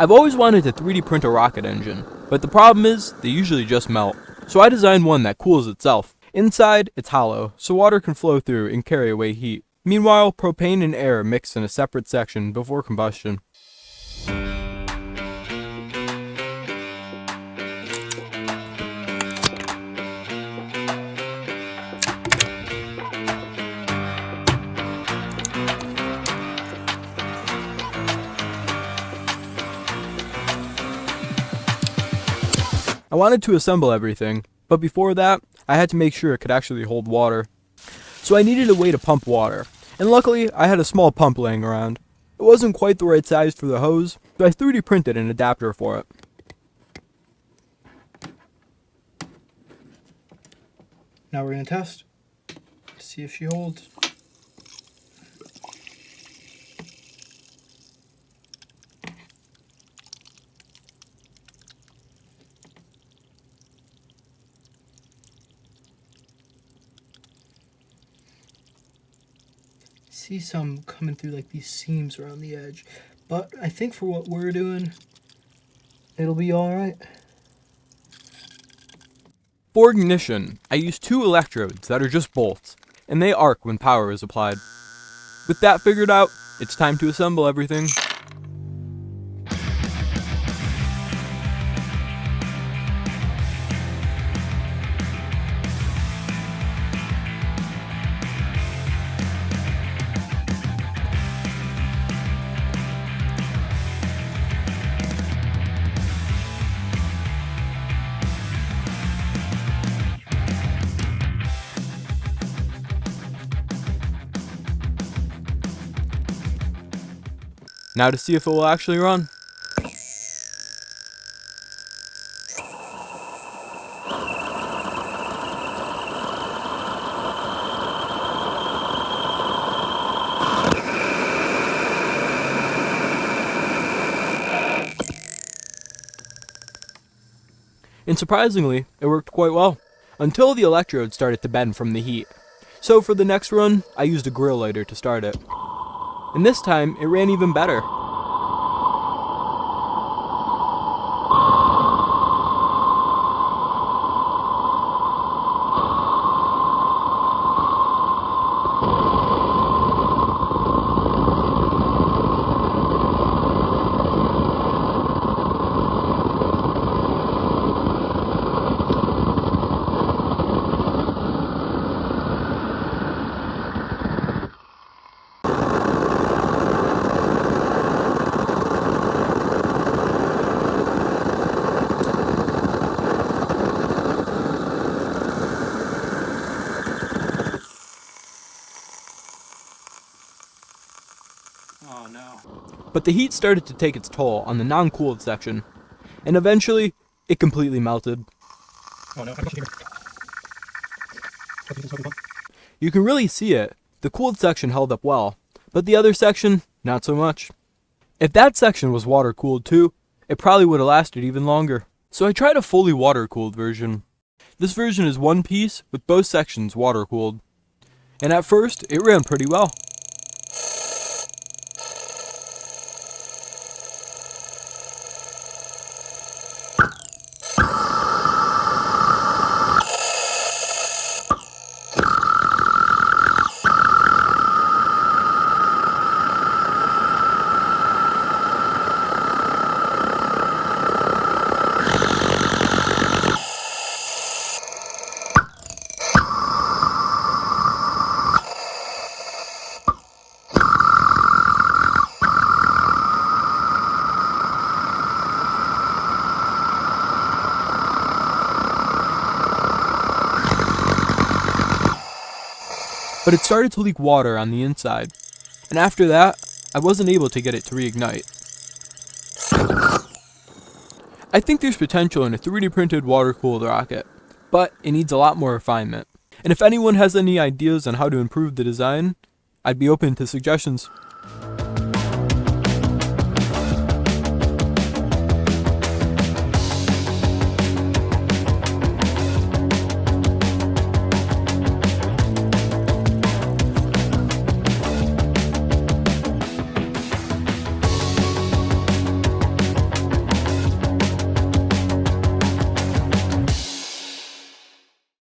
I've always wanted to 3D print a rocket engine, but the problem is they usually just melt. So I designed one that cools itself. Inside, it's hollow, so water can flow through and carry away heat. Meanwhile, propane and air mix in a separate section before combustion. I wanted to assemble everything, but before that, I had to make sure it could actually hold water. So I needed a way to pump water, and luckily I had a small pump laying around. It wasn't quite the right size for the hose, so I 3D printed an adapter for it. Now we're going to test to see if she holds. See some coming through like these seams around the edge, but I think for what we're doing, it'll be all right. For ignition, I use 2 electrodes that are just bolts, and they arc when power is applied. With that figured out, it's time to assemble everything. Now to see if it will actually run. And surprisingly, it worked quite well, until the electrode started to bend from the heat. So for the next run, I used a grill lighter to start it. And this time, it ran even better. Oh no. But the heat started to take its toll on the non-cooled section, and eventually, it completely melted. Oh no. You can really see it. The cooled section held up well, but the other section, not so much. If that section was water-cooled too, it probably would have lasted even longer. So I tried a fully water-cooled version. This version is one piece with both sections water-cooled. And at first, it ran pretty well. But it started to leak water on the inside, and after that, I wasn't able to get it to reignite. I think there's potential in a 3D printed water-cooled rocket, but it needs a lot more refinement. And if anyone has any ideas on how to improve the design, I'd be open to suggestions.